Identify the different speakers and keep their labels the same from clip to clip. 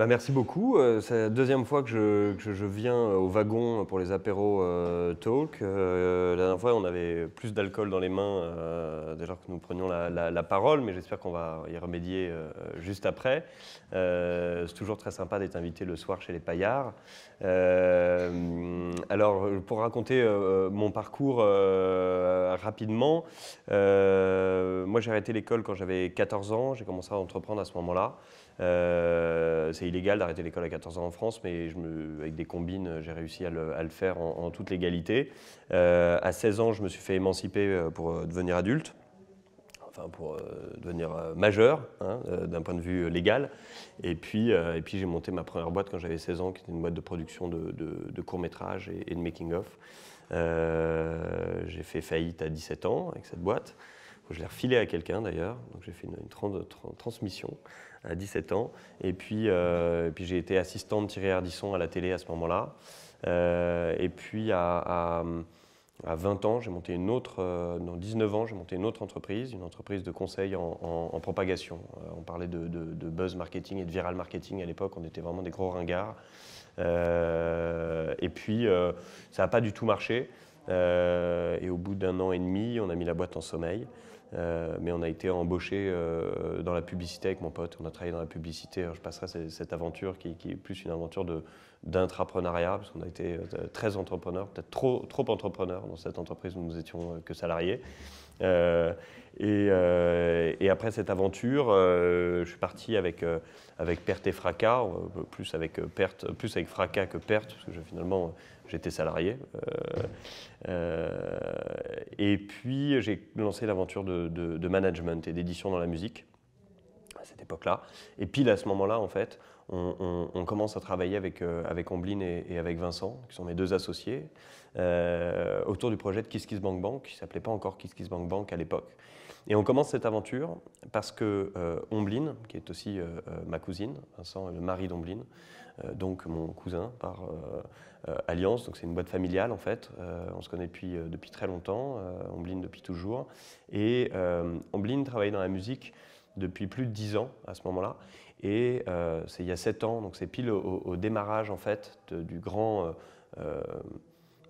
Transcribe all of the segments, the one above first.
Speaker 1: Merci beaucoup. C'est la deuxième fois que je viens au wagon pour les apéros talk. La dernière fois, on avait plus d'alcool dans les mains dès lors que nous prenions la parole, mais j'espère qu'on va y remédier juste après. C'est toujours très sympa d'être invité le soir chez les Paillards. Alors, pour raconter mon parcours rapidement, moi j'ai arrêté l'école quand j'avais 14 ans. J'ai commencé à entreprendre à ce moment-là. C'est illégal d'arrêter l'école à 14 ans en France, mais avec des combines, j'ai réussi à le faire en toute légalité. À 16 ans, je me suis fait émanciper pour devenir adulte, enfin pour devenir majeur, hein, d'un point de vue légal. Et puis j'ai monté ma première boîte quand j'avais 16 ans, qui était une boîte de production de courts-métrages et de making-of. J'ai fait faillite à 17 ans avec cette boîte. Je l'ai refilé à quelqu'un d'ailleurs, donc j'ai fait une transmission à 17 ans. Et puis j'ai été assistant de Thierry Ardisson à la télé à ce moment-là. Et puis à 20 ans, j'ai monté dans 19 ans, j'ai monté une autre entreprise, une entreprise de conseil en propagation. On parlait de buzz marketing et de viral marketing à l'époque, on était vraiment des gros ringards. Et puis ça n'a pas du tout marché. Et au bout d'1 an et demi, on a mis la boîte en sommeil. Mais on a été embauché dans la publicité avec mon pote. On a travaillé dans la publicité. Alors je passerai cette aventure qui est plus une aventure d'intrapreneuriat, parce qu'on a été très entrepreneurs, peut-être trop entrepreneurs dans cette entreprise où nous étions que salariés. Et après cette aventure, je suis parti avec perte et fracas, plus avec fracas que perte, parce que finalement j'étais salarié. Et puis j'ai lancé l'aventure de management et d'édition dans la musique à cette époque-là. Et pile à ce moment-là, en fait, on commence à travailler avec Omblin et avec Vincent, qui sont mes deux associés, autour du projet de Kiss Kiss Bank Bank, qui ne s'appelait pas encore Kiss Kiss Bank Bank à l'époque. Et on commence cette aventure parce que Omblin, qui est aussi ma cousine, Vincent est le mari d'Omblin, donc mon cousin par alliance, donc c'est une boîte familiale en fait. On se connaît depuis très longtemps, Omblin depuis toujours. Et Omblin travaillait dans la musique depuis plus de 10 ans à ce moment-là. Et c'est il y a 7 ans, donc c'est pile au démarrage en fait du grand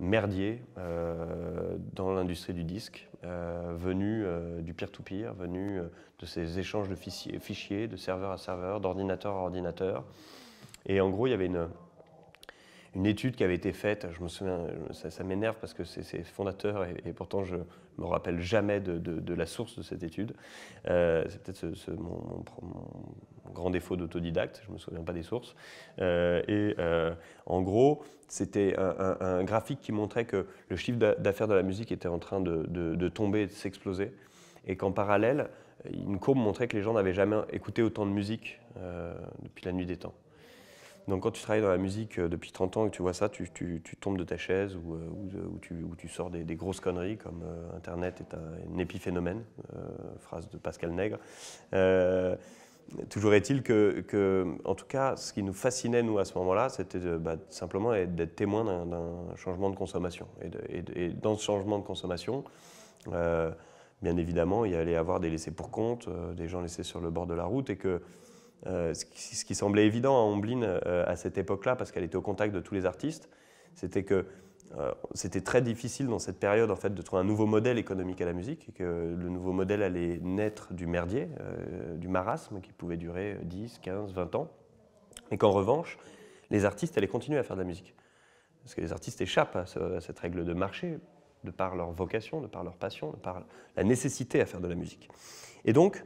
Speaker 1: merdier dans l'industrie du disque, venu du peer-to-peer, venu de ces échanges de fichiers, de serveur à serveur, d'ordinateur à ordinateur. Et en gros, il y avait une étude qui avait été faite, je me souviens, ça m'énerve parce que c'est fondateur et pourtant je ne me rappelle jamais de la source de cette étude. C'est peut-être mon grand défaut d'autodidacte, je ne me souviens pas des sources. En gros, c'était un graphique qui montrait que le chiffre d'affaires de la musique était en train de tomber et de s'exploser, et qu'en parallèle, une courbe montrait que les gens n'avaient jamais écouté autant de musique depuis la nuit des temps. Donc quand tu travailles dans la musique depuis 30 ans et que tu vois ça, tu tombes de ta chaise ou tu sors des grosses conneries comme Internet est un épiphénomène, phrase de Pascal Nègre. Toujours est-il que, en tout cas, ce qui nous fascinait, nous, à ce moment-là, c'était simplement d'être témoin d'un changement de consommation. Et dans ce changement de consommation, bien évidemment, il y allait avoir des laissés pour compte, des gens laissés sur le bord de la route, et que ce qui semblait évident à Omblin à cette époque-là, parce qu'elle était au contact de tous les artistes, c'était que c'était très difficile dans cette période en fait, de trouver un nouveau modèle économique à la musique, et que le nouveau modèle allait naître du merdier, du marasme qui pouvait durer 10, 15, 20 ans, et qu'en revanche, les artistes allaient continuer à faire de la musique. Parce que les artistes échappent à cette règle de marché, de par leur vocation, de par leur passion, de par la nécessité à faire de la musique. Et donc,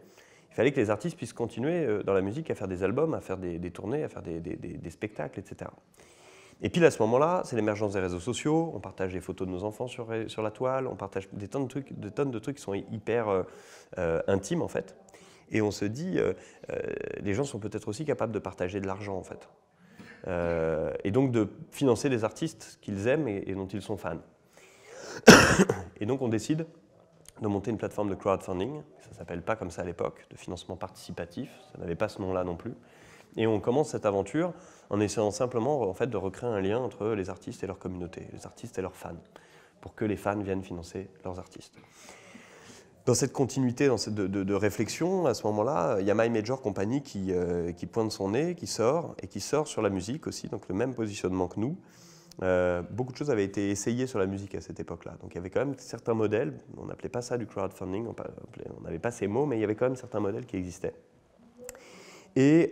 Speaker 1: il fallait que les artistes puissent continuer dans la musique à faire des albums, à faire des tournées, à faire des spectacles, etc. Et puis à ce moment-là, c'est l'émergence des réseaux sociaux, on partage des photos de nos enfants sur la toile, on partage des tonnes de trucs qui sont hyper intimes en fait. Et on se dit, les gens sont peut-être aussi capables de partager de l'argent en fait. Et donc de financer des artistes qu'ils aiment et dont ils sont fans. Et donc on décide de monter une plateforme de crowdfunding, ça ne s'appelle pas comme ça à l'époque, de financement participatif, ça n'avait pas ce nom-là non plus. Et on commence cette aventure en essayant simplement en fait, de recréer un lien entre les artistes et leur communauté, les artistes et leurs fans, pour que les fans viennent financer leurs artistes. Dans cette continuité de réflexion, à ce moment-là, il y a My Major Company qui pointe son nez, qui sort sur la musique aussi, donc le même positionnement que nous. Beaucoup de choses avaient été essayées sur la musique à cette époque-là. Donc il y avait quand même certains modèles, on n'appelait pas ça du crowdfunding, on n'avait pas ces mots, mais il y avait quand même certains modèles qui existaient. Et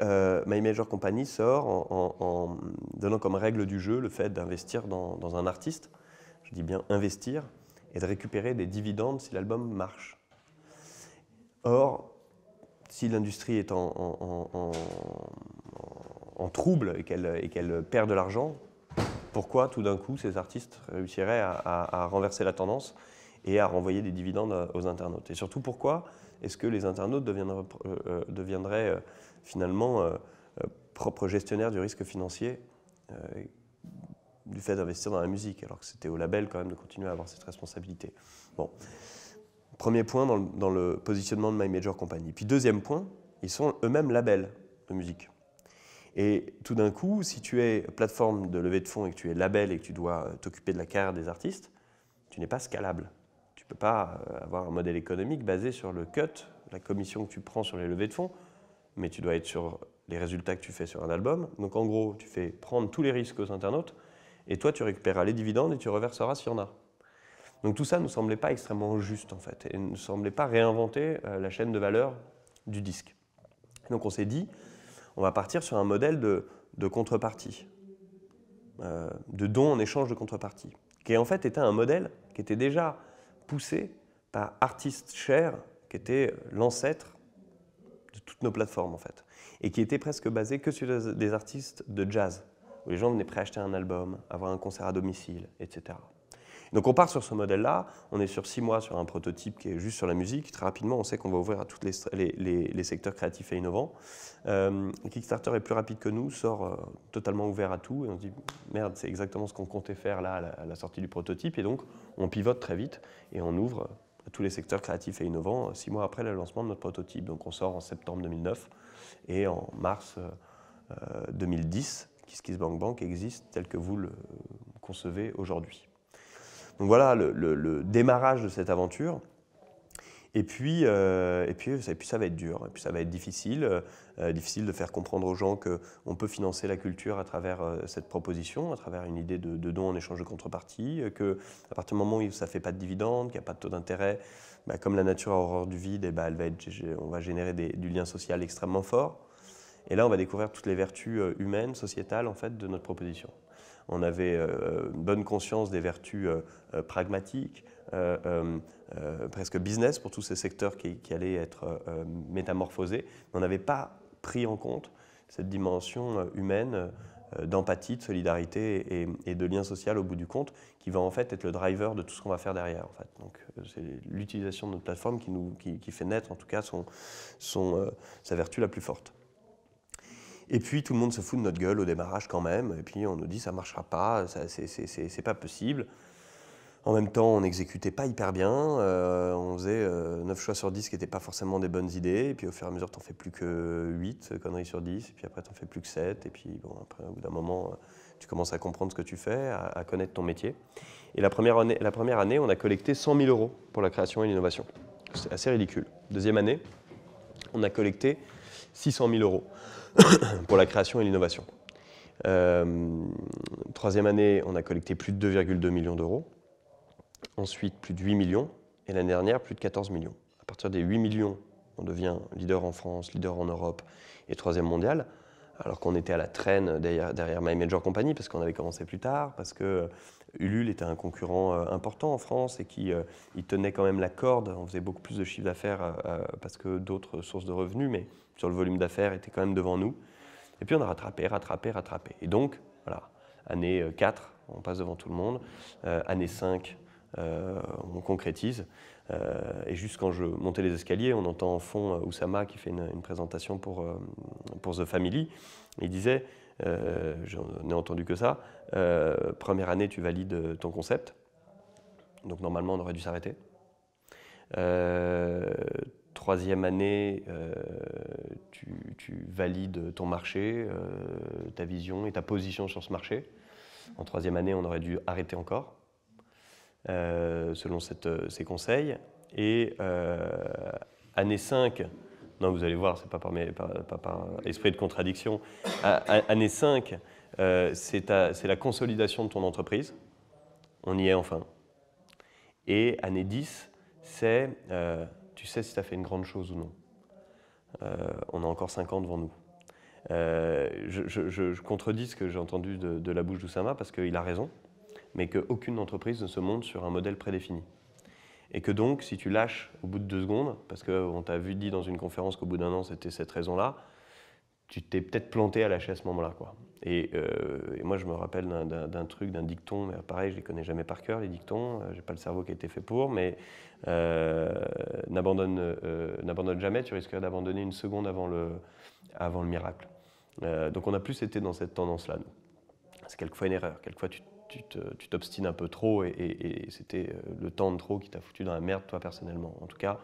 Speaker 1: My Major Company sort en donnant comme règle du jeu le fait d'investir dans un artiste, je dis bien investir, et de récupérer des dividendes si l'album marche. Or, si l'industrie est en trouble et qu'elle perd de l'argent, pourquoi tout d'un coup ces artistes réussiraient à renverser la tendance et à renvoyer des dividendes aux internautes? Et surtout, pourquoi est-ce que les internautes deviendraient finalement propres gestionnaires du risque financier du fait d'investir dans la musique, alors que c'était au label quand même de continuer à avoir cette responsabilité? Bon. Premier point dans le positionnement de My Major Company. Puis deuxième point, ils sont eux-mêmes labels de musique. Et tout d'un coup, si tu es plateforme de levée de fonds et que tu es label et que tu dois t'occuper de la carrière des artistes, tu n'es pas scalable. Tu ne peux pas avoir un modèle économique basé sur le cut, la commission que tu prends sur les levées de fonds, mais tu dois être sur les résultats que tu fais sur un album. Donc en gros, tu fais prendre tous les risques aux internautes et toi, tu récupéreras les dividendes et tu reverseras s'il y en a. Donc tout ça ne nous semblait pas extrêmement juste en fait, et ne nous semblait pas réinventer la chaîne de valeur du disque. Donc on s'est dit, on va partir sur un modèle de contrepartie, de don en échange de contrepartie, qui en fait était un modèle qui était déjà poussé par Artist Share, qui était l'ancêtre de toutes nos plateformes en fait, et qui était presque basé que sur des artistes de jazz, où les gens venaient préacheter un album, avoir un concert à domicile, etc. Donc on part sur ce modèle-là, on est sur 6 mois sur un prototype qui est juste sur la musique. Très rapidement, on sait qu'on va ouvrir à tous les secteurs créatifs et innovants. Kickstarter est plus rapide que nous, sort totalement ouvert à tout. Et on se dit, merde, c'est exactement ce qu'on comptait faire là à la sortie du prototype. Et donc, on pivote très vite et on ouvre à tous les secteurs créatifs et innovants 6 mois après le lancement de notre prototype. Donc on sort en septembre 2009 et en mars 2010, KissKissBankBank existe tel que vous le concevez aujourd'hui. Donc voilà le démarrage de cette aventure. Et puis ça va être dur, et puis ça va être difficile de faire comprendre aux gens qu'on peut financer la culture à travers cette proposition, à travers une idée de don en échange de contrepartie, qu'à partir du moment où ça ne fait pas de dividendes, qu'il n'y a pas de taux d'intérêt, comme la nature a horreur du vide, on va générer du lien social extrêmement fort. Et là, on va découvrir toutes les vertus humaines, sociétales en fait, de notre proposition. On avait bonne conscience des vertus pragmatiques, presque business pour tous ces secteurs qui allaient être métamorphosés. Mais on n'avait pas pris en compte cette dimension humaine d'empathie, de solidarité et de lien social au bout du compte, qui va en fait être le driver de tout ce qu'on va faire derrière. En fait. Donc c'est l'utilisation de notre plateforme qui fait naître en tout cas sa vertu la plus forte. Et puis tout le monde se fout de notre gueule au démarrage quand même, et puis on nous dit ça ne marchera pas, c'est pas possible. En même temps, on n'exécutait pas hyper bien, on faisait 9 choix sur 10 qui n'étaient pas forcément des bonnes idées, et puis au fur et à mesure, tu n'en fais plus que 8 conneries sur 10, et puis après, tu n'en fais plus que 7, et puis bon, après, au bout d'un moment, tu commences à comprendre ce que tu fais, à connaître ton métier. Et la première année, on a collecté 100 000 € pour la création et l'innovation. C'est assez ridicule. Deuxième année, on a collecté 600 000 € pour la création et l'innovation. Troisième année, on a collecté plus de 2,2 millions d'euros. Ensuite, plus de 8 millions. Et l'année dernière, plus de 14 millions. À partir des 8 millions, on devient leader en France, leader en Europe et troisième mondial. Alors qu'on était à la traîne derrière My Major Company, parce qu'on avait commencé plus tard, parce que Ulule était un concurrent important en France et qui tenait quand même la corde. On faisait beaucoup plus de chiffre d'affaires parce que d'autres sources de revenus, mais sur le volume d'affaires, était quand même devant nous. Et puis on a rattrapé. Et donc, voilà, année 4, on passe devant tout le monde. Année 5, on concrétise. Et juste quand je montais les escaliers, on entend en fond Oussama qui fait une présentation pour The Family. Il disait, j'en ai entendu que ça, première année, tu valides ton concept. Donc normalement, on aurait dû s'arrêter. Troisième année, tu valides ton marché, ta vision et ta position sur ce marché. En troisième année, on aurait dû arrêter encore, selon ces conseils. Et année 5, non, vous allez voir, ce n'est pas par esprit de contradiction. Année 5, c'est la consolidation de ton entreprise. On y est enfin. Et année 10, c'est tu sais si tu as fait une grande chose ou non. On a encore 5 ans devant nous. Je contredis ce que j'ai entendu de la bouche d'Oussama parce qu'il a raison, mais qu'aucune entreprise ne se monte sur un modèle prédéfini. Et que donc, si tu lâches au bout de 2 secondes, parce qu'on t'a dit dans une conférence qu'au bout d'1 an, c'était cette raison-là, tu t'es peut-être planté à lâcher à ce moment-là, quoi. Et moi, je me rappelle d'un truc, d'un dicton, mais pareil, je ne les connais jamais par cœur, les dictons, je n'ai pas le cerveau qui a été fait pour, mais n'abandonne jamais, tu risquerais d'abandonner une seconde avant le miracle. Donc on a plus été dans cette tendance-là, nous. C'est quelquefois une erreur, quelquefois tu t'obstines un peu trop et c'était le temps de trop qui t'a foutu dans la merde, toi, personnellement. En tout cas,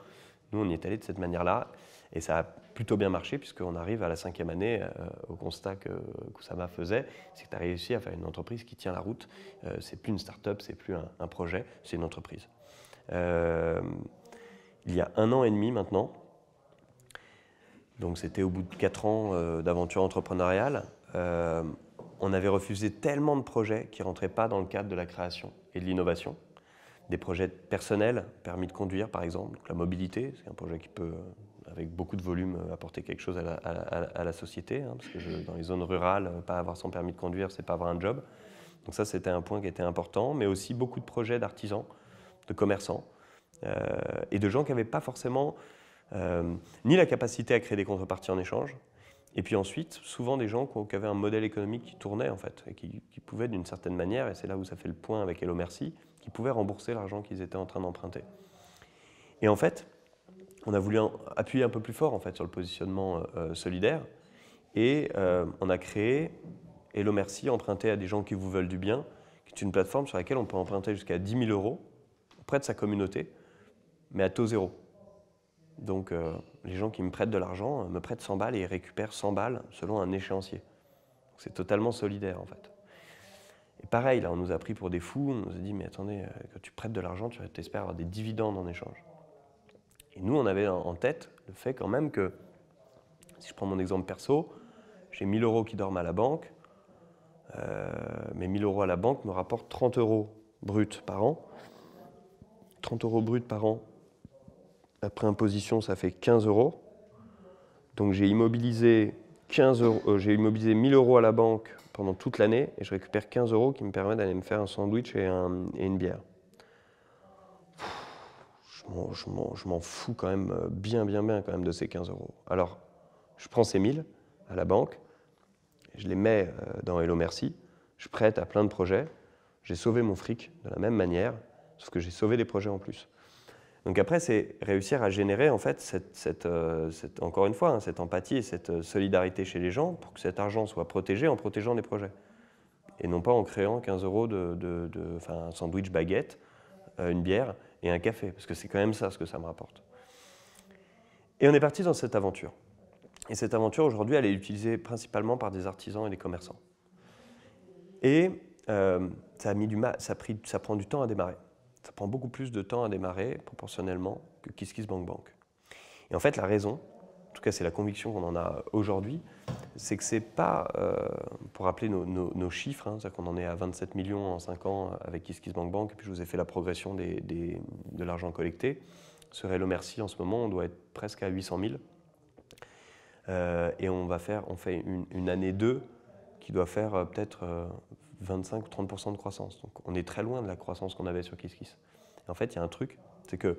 Speaker 1: nous, on y est allé de cette manière-là et ça a plutôt bien marché puisqu'on arrive à la 5e année au constat qu'Oussama faisait, c'est que tu as réussi à faire une entreprise qui tient la route. C'est plus une start-up, c'est plus un projet, c'est une entreprise. Il y a 1 an et demi maintenant, donc c'était au bout de 4 ans d'aventure entrepreneuriale, on avait refusé tellement de projets qui ne rentraient pas dans le cadre de la création et de l'innovation. Des projets personnels, permis de conduire par exemple, donc la mobilité, c'est un projet qui peut, avec beaucoup de volume, apporter quelque chose à la société, hein, parce que dans les zones rurales, pas avoir son permis de conduire, c'est pas avoir un job. Donc ça, c'était un point qui était important, mais aussi beaucoup de projets d'artisans, de commerçants, et de gens qui n'avaient pas forcément ni la capacité à créer des contreparties en échange, et puis ensuite, souvent des gens qui avaient un modèle économique qui tournait en fait, et qui pouvaient d'une certaine manière, et c'est là où ça fait le point avec Hello Merci, qui pouvaient rembourser l'argent qu'ils étaient en train d'emprunter. Et en fait, on a voulu appuyer un peu plus fort en fait, sur le positionnement solidaire, et on a créé Hello Merci, emprunté à des gens qui vous veulent du bien, qui est une plateforme sur laquelle on peut emprunter jusqu'à 10 000 € auprès de sa communauté, mais à taux zéro. Donc les gens qui me prêtent de l'argent me prêtent 100 balles et ils récupèrent 100 balles selon un échéancier. C'est totalement solidaire en fait. Et pareil, là on nous a pris pour des fous, on nous a dit mais attendez, quand tu prêtes de l'argent, tu espères avoir des dividendes en échange. Et nous on avait en tête le fait quand même que, si je prends mon exemple perso, j'ai 1 000 € qui dorment à la banque, mes 1 000 € à la banque me rapportent 30 € bruts par an. 30 € bruts par an. Après imposition, ça fait 15 €. Donc j'ai immobilisé 1 000 € à la banque pendant toute l'année et je récupère 15 € qui me permettent d'aller me faire un sandwich et une bière. Je m'en fous quand même bien quand même de ces 15 €. Alors, je prends ces 1000 à la banque, je les mets dans Hello Merci, je prête à plein de projets, j'ai sauvé mon fric de la même manière, sauf que j'ai sauvé des projets en plus. Donc après, c'est réussir à générer en fait encore une fois, hein, cette empathie et cette solidarité chez les gens pour que cet argent soit protégé en protégeant des projets. Et non pas en créant 15 € un sandwich baguette, une bière et un café, parce que c'est quand même ça ce que ça me rapporte. Et on est parti dans cette aventure. Et cette aventure, aujourd'hui, elle est utilisée principalement par des artisans et des commerçants. Et ça prend du temps à démarrer. Ça prend beaucoup plus de temps à démarrer, proportionnellement, que KissKissBankBank. Et en fait, la raison, en tout cas c'est la conviction qu'on en a aujourd'hui, c'est que c'est pas, pour rappeler nos chiffres, hein, c'est-à-dire qu'on en est à 27 millions en 5 ans avec KissKissBankBank, et puis je vous ai fait la progression de l'argent collecté. Sur Hello Merci, en ce moment, on doit être presque à 800 000. Et on fait une année 2 qui doit faire peut-être 25 ou 30% de croissance. Donc on est très loin de la croissance qu'on avait sur KissKiss. Et en fait, il y a un truc, c'est que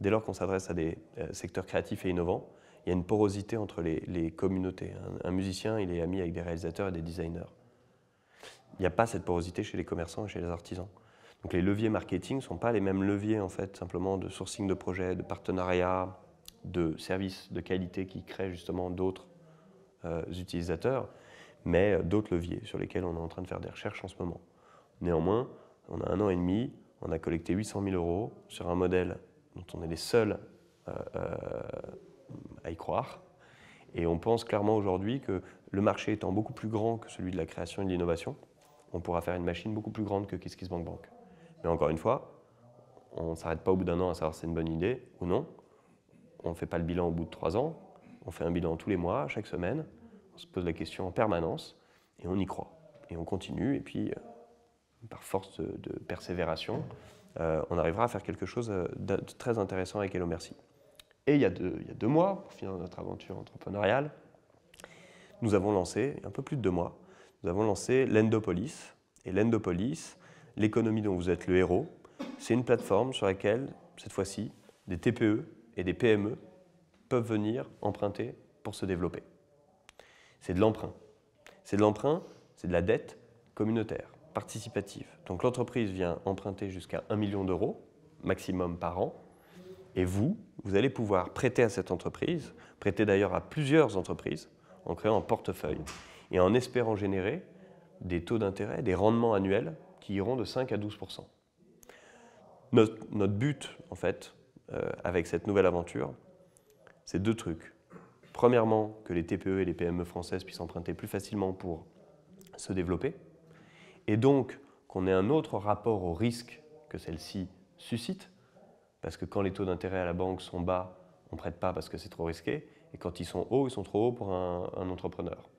Speaker 1: dès lors qu'on s'adresse à des secteurs créatifs et innovants, il y a une porosité entre les communautés. Un musicien, il est ami avec des réalisateurs et des designers. Il n'y a pas cette porosité chez les commerçants et chez les artisans. Donc les leviers marketing ne sont pas les mêmes leviers, en fait, simplement de sourcing de projets, de partenariats, de services de qualité qui créent justement d'autres utilisateurs, mais d'autres leviers sur lesquels on est en train de faire des recherches en ce moment. Néanmoins, on a 1 an et demi, on a collecté 800 000 € sur un modèle dont on est les seuls à y croire. Et on pense clairement aujourd'hui que le marché étant beaucoup plus grand que celui de la création et de l'innovation, on pourra faire une machine beaucoup plus grande que KissKissBankBank. Mais encore une fois, on ne s'arrête pas au bout d'un an à savoir si c'est une bonne idée ou non. On ne fait pas le bilan au bout de 3 ans. On fait un bilan tous les mois, chaque semaine. On se pose la question en permanence et on y croit. Et on continue. Et puis, par force de persévération, on arrivera à faire quelque chose de très intéressant avec Hello Merci. Et il y a 2 mois, pour finir notre aventure entrepreneuriale, nous avons lancé, un peu plus de 2 mois, nous avons lancé l'Endopolis. Et l'Endopolis, l'économie dont vous êtes le héros, c'est une plateforme sur laquelle, cette fois-ci, des TPE et des PME peuvent venir emprunter pour se développer. C'est de l'emprunt. C'est de l'emprunt, c'est de la dette communautaire, participative. Donc l'entreprise vient emprunter jusqu'à 1 million d'euros, maximum par an, et vous allez pouvoir prêter à cette entreprise, prêter d'ailleurs à plusieurs entreprises, en créant un portefeuille et en espérant générer des taux d'intérêt, des rendements annuels qui iront de 5 à 12%. Notre but, en fait, avec cette nouvelle aventure, c'est 2 trucs. Premièrement, que les TPE et les PME françaises puissent emprunter plus facilement pour se développer, et donc qu'on ait un autre rapport au risque que celle-ci suscite, parce que quand les taux d'intérêt à la banque sont bas, on ne prête pas parce que c'est trop risqué, et quand ils sont hauts, ils sont trop hauts pour un entrepreneur.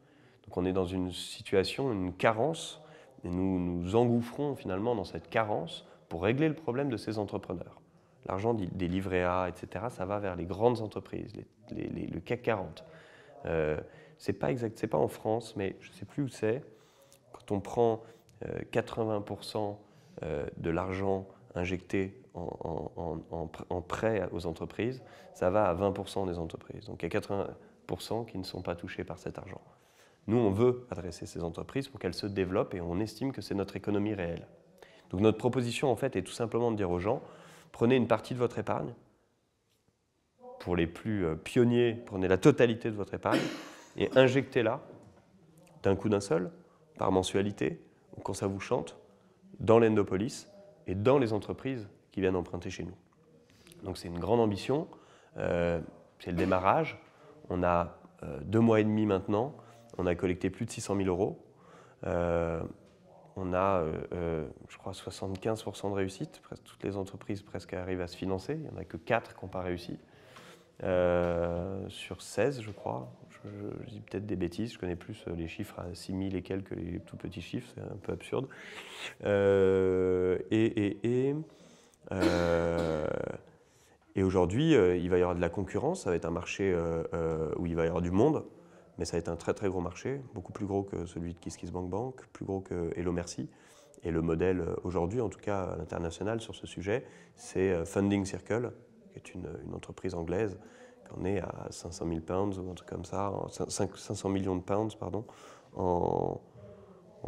Speaker 1: Donc on est dans une situation, une carence, et nous nous engouffrons finalement dans cette carence pour régler le problème de ces entrepreneurs. L'argent des livrets A, etc., ça va vers les grandes entreprises, le CAC 40. C'est pas en France, mais je ne sais plus où c'est. Quand on prend 80% de l'argent injecté en prêt aux entreprises, ça va à 20% des entreprises. Donc il y a 80% qui ne sont pas touchés par cet argent. Nous, on veut adresser ces entreprises pour qu'elles se développent et on estime que c'est notre économie réelle. Donc notre proposition, en fait, est tout simplement de dire aux gens, prenez une partie de votre épargne. Pour les plus pionniers, prenez la totalité de votre épargne et injectez-la d'un coup d'un seul, par mensualité, ou quand ça vous chante, dans l'Endopolis et dans les entreprises qui viennent emprunter chez nous. Donc c'est une grande ambition, c'est le démarrage. On a 2 mois et demi maintenant, on a collecté plus de 600 000 euros. On a, je crois, 75% de réussite. Presque toutes les entreprises presque arrivent à se financer. Il n'y en a que 4 qui n'ont pas réussi. Sur 16, je crois. Je dis peut-être des bêtises, je connais plus les chiffres à 6 000 et quelques que les tout petits chiffres, c'est un peu absurde. Et aujourd'hui, il va y avoir de la concurrence, ça va être un marché où il va y avoir du monde, mais ça va être un très très gros marché, beaucoup plus gros que celui de KissKissBankBank, plus gros que Hello Merci. Et le modèle aujourd'hui, en tout cas à l'international sur ce sujet, c'est Funding Circle, qui est une entreprise anglaise, qu'on est à 500 000 pounds ou un truc comme ça, 500 millions de pounds, pardon, en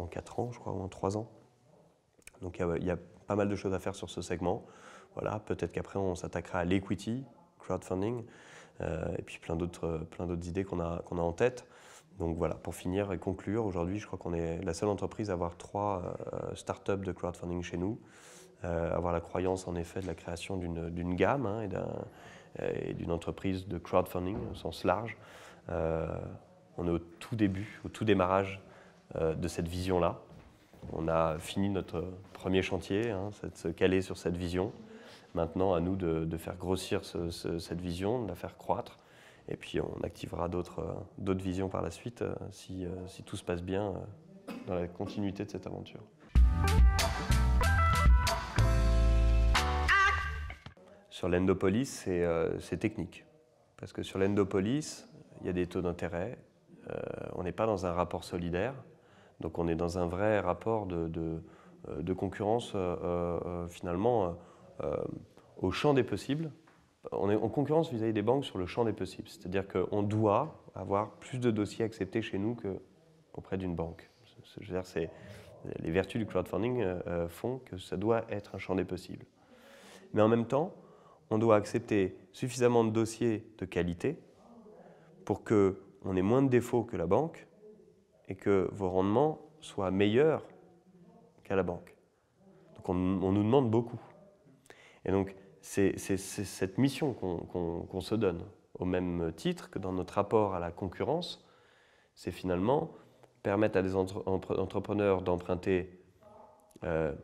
Speaker 1: 4 ans, je crois, ou en 3 ans. Donc il y a pas mal de choses à faire sur ce segment. Voilà, peut-être qu'après on s'attaquera à l'equity, crowdfunding, et puis plein d'autres idées qu'on a en tête. Donc voilà, pour finir et conclure, aujourd'hui je crois qu'on est la seule entreprise à avoir 3 startups de crowdfunding chez nous, avoir la croyance en effet de la création d'une gamme et d'une entreprise de crowdfunding au sens large. On est au tout début, au tout démarrage de cette vision-là. On a fini notre premier chantier, c'est de se caler sur cette vision. Maintenant, à nous de faire grossir cette vision, de la faire croître. Et puis, on activera d'autres visions par la suite si tout se passe bien dans la continuité de cette aventure. Sur l'Endopolis, c'est technique. Parce que sur l'Endopolis, il y a des taux d'intérêt. On n'est pas dans un rapport solidaire. Donc on est dans un vrai rapport de concurrence finalement au champ des possibles. On est en concurrence vis-à-vis des banques sur le champ des possibles. C'est-à-dire qu'on doit avoir plus de dossiers acceptés chez nous qu'auprès d'une banque. Je veux dire, les vertus du crowdfunding font que ça doit être un champ des possibles. Mais en même temps, on doit accepter suffisamment de dossiers de qualité pour qu'on ait moins de défauts que la banque et que vos rendements soient meilleurs qu'à la banque. Donc on nous demande beaucoup. Et donc c'est cette mission qu'on se donne, au même titre que dans notre rapport à la concurrence, c'est finalement permettre à des entrepreneurs d'emprunter à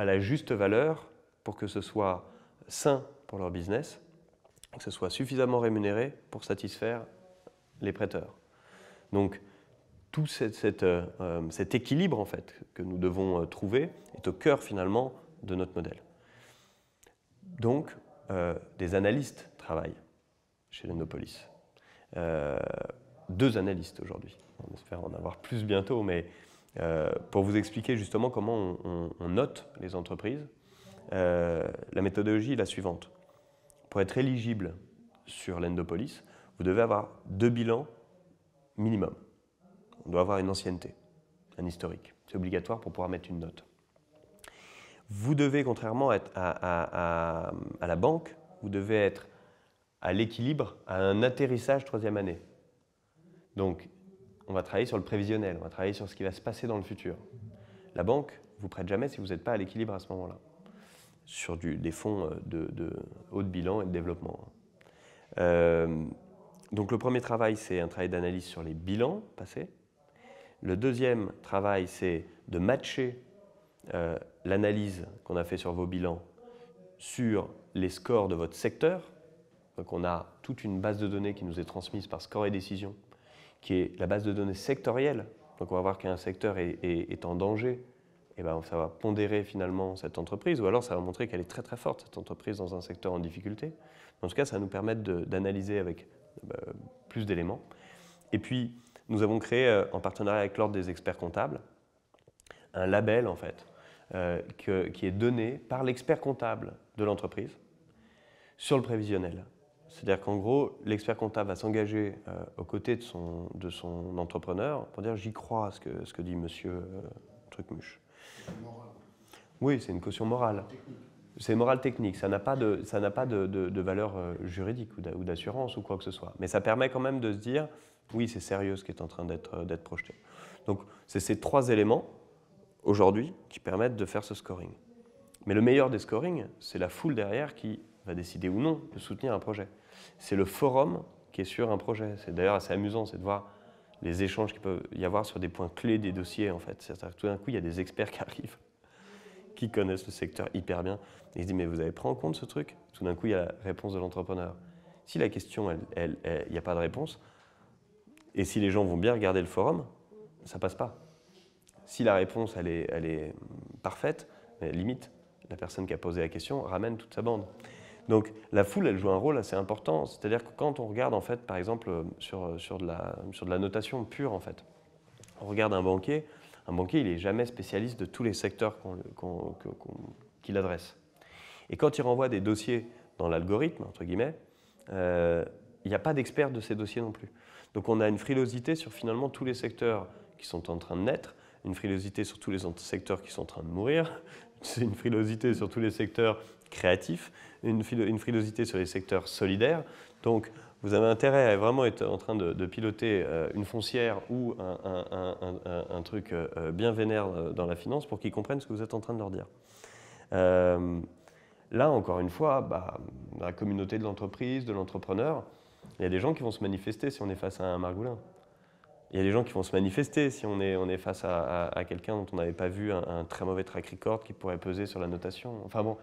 Speaker 1: la juste valeur pour que ce soit sain pour leur business, et que ce soit suffisamment rémunéré pour satisfaire les prêteurs. Donc, tout cet équilibre en fait, que nous devons trouver est au cœur finalement de notre modèle. Donc, des analystes travaillent chez Lendopolis. 2 analystes aujourd'hui. On espère en avoir plus bientôt, mais pour vous expliquer justement comment on note les entreprises, la méthodologie est la suivante. Pour être éligible sur Lendopolis, vous devez avoir 2 bilans minimum. On doit avoir une ancienneté, un historique. C'est obligatoire pour pouvoir mettre une note. Vous devez, contrairement à la banque, vous devez être à l'équilibre, à un atterrissage 3e année. Donc, on va travailler sur le prévisionnel, on va travailler sur ce qui va se passer dans le futur. La banque ne vous prête jamais si vous n'êtes pas à l'équilibre à ce moment-là, sur des fonds de haut de bilan et de développement. Donc, le premier travail, c'est un travail d'analyse sur les bilans passés. Le deuxième travail, c'est de matcher l'analyse qu'on a fait sur vos bilans sur les scores de votre secteur. Donc on a toute une base de données qui nous est transmise par Score et Décision, qui est la base de données sectorielle. Donc on va voir qu'un secteur est en danger, et ben ça va pondérer finalement cette entreprise, ou alors ça va montrer qu'elle est très très forte, cette entreprise, dans un secteur en difficulté. En tout cas, ça va nous permettre d'analyser avec plus d'éléments. Et puis, nous avons créé, en partenariat avec l'Ordre des experts comptables, un label en fait, qui est donné par l'expert comptable de l'entreprise sur le prévisionnel. C'est-à-dire qu'en gros, l'expert comptable va s'engager aux côtés de son entrepreneur pour dire « j'y crois à ce que dit monsieur Trucmuche ». Oui, c'est une caution morale. C'est morale technique, ça n'a pas de valeur juridique ou d'assurance ou quoi que ce soit. Mais ça permet quand même de se dire « oui, c'est sérieux ce qui est en train d'être projeté ». Donc, c'est ces 3 éléments aujourd'hui qui permettent de faire ce scoring. Mais le meilleur des scorings, c'est la foule derrière qui va décider ou non de soutenir un projet. C'est le forum qui est sur un projet. C'est d'ailleurs assez amusant, c'est de voir les échanges qu'il peut y avoir sur des points clés des dossiers en fait. C'est-à-dire que tout d'un coup, il y a des experts qui arrivent, qui connaissent le secteur hyper bien. Et ils se disent, mais vous avez pris en compte ce truc? Tout d'un coup, il y a la réponse de l'entrepreneur. Si la question, il n'y a pas de réponse, et si les gens vont bien regarder le forum, ça passe pas. Si la réponse, elle est parfaite, limite, la personne qui a posé la question ramène toute sa bande. Donc la foule, elle joue un rôle assez important. C'est-à-dire que quand on regarde, en fait, par exemple, sur de la notation pure, en fait, on regarde un banquier, il n'est jamais spécialiste de tous les secteurs qu'il adresse. Et quand il renvoie des dossiers dans l'algorithme, entre guillemets, il n'y a pas d'expert de ces dossiers non plus. Donc on a une frilosité sur finalement tous les secteurs qui sont en train de naître, une frilosité sur tous les secteurs qui sont en train de mourir, c'est une frilosité sur tous les secteurs créatifs, une frilosité sur les secteurs solidaires. Donc vous avez intérêt à vraiment être en train de piloter une foncière ou un truc bien vénère dans la finance pour qu'ils comprennent ce que vous êtes en train de leur dire. Là, encore une fois, dans la communauté de l'entreprise, de l'entrepreneur, il y a des gens qui vont se manifester si on est face à un margoulin. Il y a des gens qui vont se manifester si on est face à quelqu'un dont on n'avait pas vu un très mauvais track record qui pourrait peser sur la notation. Enfin bon,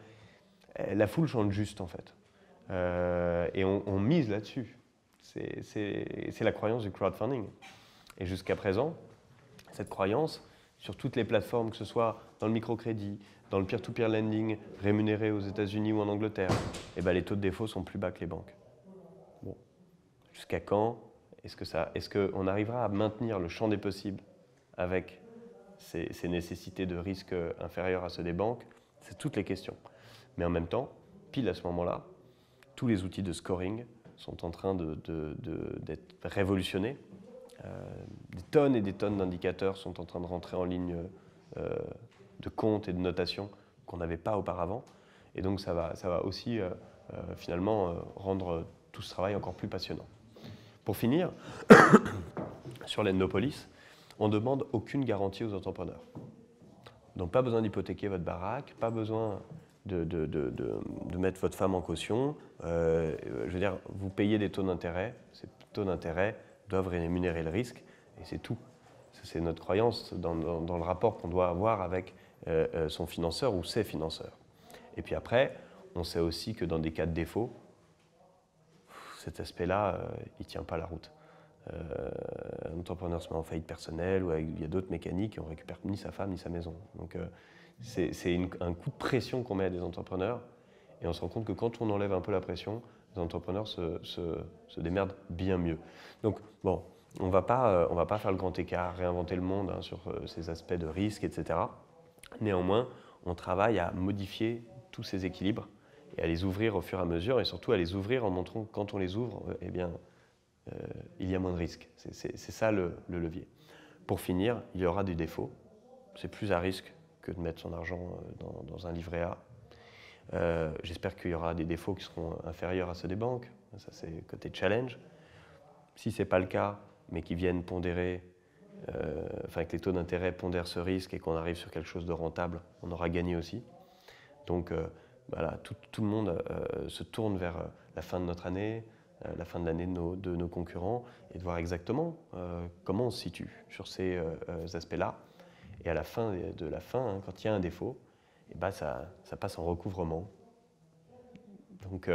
Speaker 1: la foule chante juste en fait. Et on mise là-dessus. C'est la croyance du crowdfunding. Et jusqu'à présent, cette croyance, sur toutes les plateformes, que ce soit dans le microcrédit, dans le peer-to-peer lending rémunéré aux États-Unis ou en Angleterre, les taux de défaut sont plus bas que les banques. Bon. Jusqu'à quand est-ce qu'on arrivera à maintenir le champ des possibles avec ces nécessités de risque inférieurs à ceux des banques? C'est toutes les questions. Mais en même temps, pile à ce moment-là, tous les outils de scoring sont en train d'être révolutionnés. Des tonnes et des tonnes d'indicateurs sont en train de rentrer en ligne de compte et de notation qu'on n'avait pas auparavant. Et donc ça va aussi finalement rendre tout ce travail encore plus passionnant. Pour finir, sur Lendopolis, on ne demande aucune garantie aux entrepreneurs. Donc pas besoin d'hypothéquer votre baraque, pas besoin de mettre votre femme en caution. Je veux dire, vous payez des taux d'intérêt. Ces taux d'intérêt doivent rémunérer le risque et c'est tout. C'est notre croyance dans le rapport qu'on doit avoir avec son financeur ou ses financeurs. Et puis après, on sait aussi que dans des cas de défaut, cet aspect-là, il ne tient pas la route. Un entrepreneur se met en faillite personnelle ou il y a d'autres mécaniques et on ne récupère ni sa femme ni sa maison. Donc c'est un coup de pression qu'on met à des entrepreneurs et on se rend compte que quand on enlève un peu la pression, les entrepreneurs se démerdent bien mieux. Donc bon, on ne va pas faire le grand écart, réinventer le monde sur ces aspects de risque, etc. Néanmoins, on travaille à modifier tous ces équilibres et à les ouvrir au fur et à mesure et surtout à les ouvrir en montrant que quand on les ouvre, eh bien, il y a moins de risques. C'est ça le levier. Pour finir, il y aura des défauts. C'est plus à risque que de mettre son argent dans un livret A. J'espère qu'il y aura des défauts qui seront inférieurs à ceux des banques. Ça, c'est côté challenge. Si ce n'est pas le cas, mais qu'ils viennent pondérer, que les taux d'intérêt pondèrent ce risque et qu'on arrive sur quelque chose de rentable, on aura gagné aussi. Donc voilà, tout le monde se tourne vers la fin de notre année, la fin de l'année de nos concurrents, et de voir exactement comment on se situe sur ces aspects-là. Et à la fin de la fin, quand il y a un défaut, et ben ça passe en recouvrement. Donc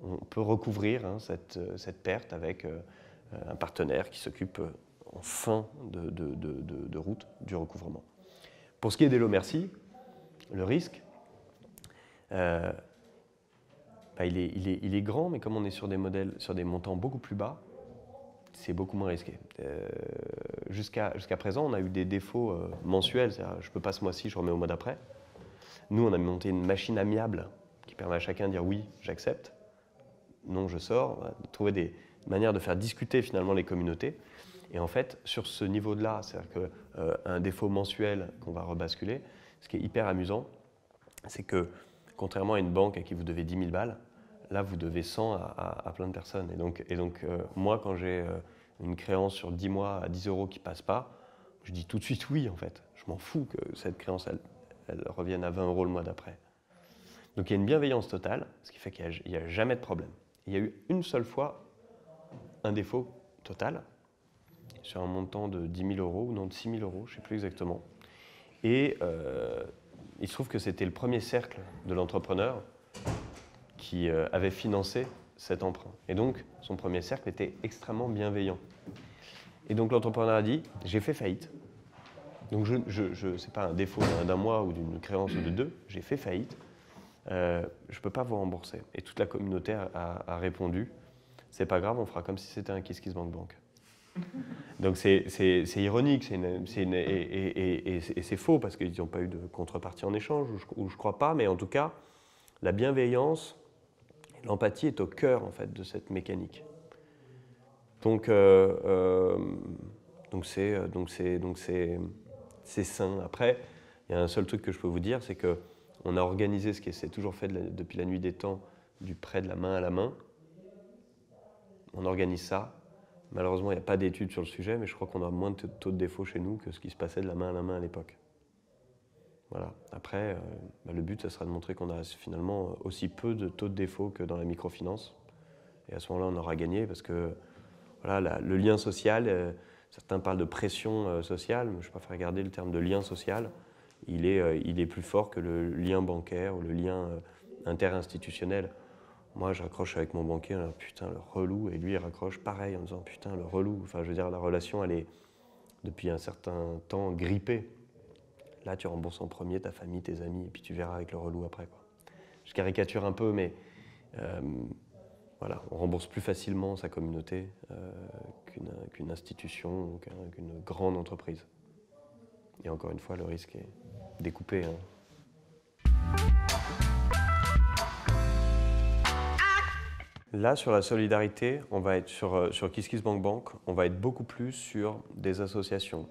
Speaker 1: on peut recouvrir cette perte avec un partenaire qui s'occupe en fin de route du recouvrement. Pour ce qui est d'Hello Merci, le risque, il est grand, mais comme on est sur des modèles, sur des montants beaucoup plus bas, c'est beaucoup moins risqué. Jusqu'à présent, on a eu des défauts mensuels, c'est-à-dire je ne peux pas ce mois-ci, je remets au mois d'après. Nous, on a monté une machine amiable qui permet à chacun de dire oui, j'accepte, non, je sors, trouver des manières de faire discuter finalement les communautés. Et en fait, sur ce niveau-là, c'est-à-dire qu'un défaut mensuel qu'on va rebasculer, ce qui est hyper amusant, c'est que contrairement à une banque à qui vous devez 10 000 balles, là, vous devez 100 à plein de personnes. Et donc moi, quand j'ai une créance sur 10 mois à 10 € qui ne passe pas, je dis tout de suite oui, en fait. Je m'en fous que cette créance, elle revienne à 20 € le mois d'après. Donc il y a une bienveillance totale, ce qui fait qu'il n'y a jamais de problème. Il y a eu une seule fois un défaut total, sur un montant de 10 000 € ou non de 6 000 €, je ne sais plus exactement. Et il se trouve que c'était le premier cercle de l'entrepreneur qui avait financé cet emprunt. Et donc, son premier cercle était extrêmement bienveillant. Et donc, l'entrepreneur a dit, j'ai fait faillite. Donc, ce n'est pas un défaut d'un mois ou d'une créance de 2, j'ai fait faillite. Je ne peux pas vous rembourser. Et toute la communauté a répondu, c'est pas grave, on fera comme si c'était un KissKissBankBank. Donc c'est ironique, et c'est faux parce qu'ils n'ont pas eu de contrepartie en échange, ou je ne crois pas, mais en tout cas, la bienveillance, l'empathie est au cœur en fait de cette mécanique. Donc c'est sain. Après, il y a un seul truc que je peux vous dire, c'est qu'on a organisé ce qui s'est toujours fait depuis la nuit des temps, du prêt de la main à la main. On organise ça. Malheureusement, il n'y a pas d'études sur le sujet, mais je crois qu'on a moins de taux de défaut chez nous que ce qui se passait de la main à la main à l'époque. Voilà. Après, le but, ça sera de montrer qu'on a finalement aussi peu de taux de défaut que dans la microfinance. Et à ce moment-là, on aura gagné parce que voilà, le lien social, certains parlent de pression sociale, mais je préfère regarder le terme de lien social. Il est plus fort que le lien bancaire ou le lien interinstitutionnel. Moi, je raccroche avec mon banquier, putain, le relou, et lui, il raccroche pareil en disant, putain, le relou. Enfin, je veux dire, la relation, elle est, depuis un certain temps, grippée. Là, tu rembourses en premier ta famille, tes amis, et puis tu verras avec le relou après, quoi. Je caricature un peu, mais voilà, on rembourse plus facilement sa communauté qu'une institution, qu'une grande entreprise. Et encore une fois, le risque est découpé. Là, sur la solidarité, on va être sur KissKissBankBank, on va être beaucoup plus sur des associations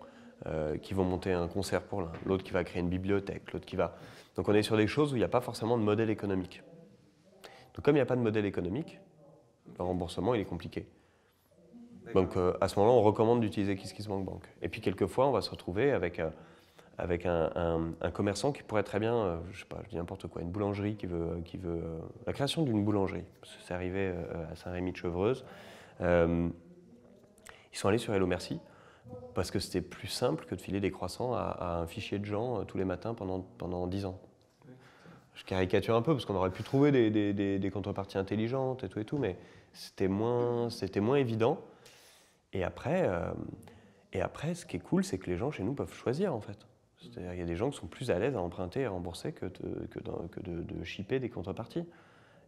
Speaker 1: qui vont monter un concert pour l'un, l'autre qui va créer une bibliothèque, l'autre qui va... Donc on est sur des choses où il n'y a pas forcément de modèle économique. Donc comme il n'y a pas de modèle économique, le remboursement il est compliqué. Donc à ce moment-là, on recommande d'utiliser KissKissBankBank. Et puis quelquefois, on va se retrouver avec un commerçant qui pourrait très bien, je sais pas, je dis n'importe quoi, une boulangerie qui veut la création d'une boulangerie. C'est arrivé à Saint-Rémy-de-Chevreuse. Ils sont allés sur Hello Merci parce que c'était plus simple que de filer des croissants à un fichier de gens tous les matins pendant 10 ans. Je caricature un peu parce qu'on aurait pu trouver des contreparties intelligentes et tout, mais c'était moins évident. Et après, ce qui est cool, c'est que les gens chez nous peuvent choisir en fait. C'est-à-dire qu'il y a des gens qui sont plus à l'aise à emprunter et à rembourser que de shipper des contreparties.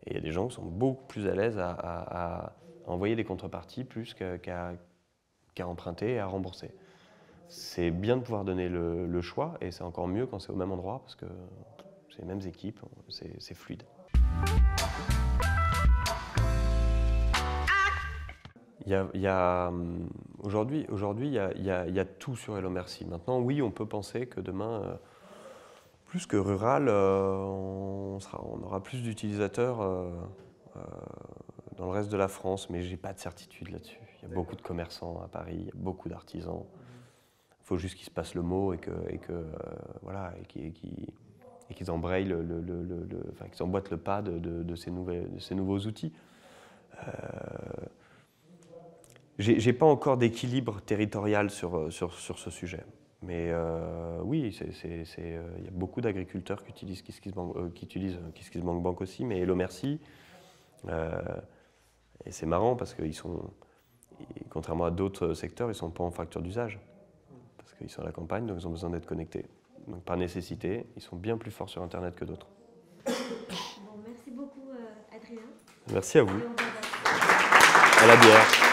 Speaker 1: Et il y a des gens qui sont beaucoup plus à l'aise à envoyer des contreparties plus qu'à emprunter et à rembourser. C'est bien de pouvoir donner le choix et c'est encore mieux quand c'est au même endroit parce que c'est les mêmes équipes, c'est fluide. Aujourd'hui, il y a tout sur Hello Merci. Maintenant, oui, on peut penser que demain, plus que rural, on aura plus d'utilisateurs dans le reste de la France, mais je n'ai pas de certitude là-dessus. Il y a beaucoup de commerçants à Paris, il y a beaucoup d'artisans. Il faut juste qu'ils se passent le mot et qu'ils embrayent qu'ils emboîtent le pas de ces nouveaux outils. J'ai pas encore d'équilibre territorial sur ce sujet. Mais oui, il y a beaucoup d'agriculteurs qui utilisent KissKissBankBank aussi, mais Hello Merci. Et c'est marrant parce que contrairement à d'autres secteurs, ils ne sont pas en fracture d'usage. Parce qu'ils sont à la campagne, donc ils ont besoin d'être connectés. Donc par nécessité, ils sont bien plus forts sur Internet que d'autres.
Speaker 2: Bon, merci beaucoup Adrien.
Speaker 1: Merci à vous. À la bière.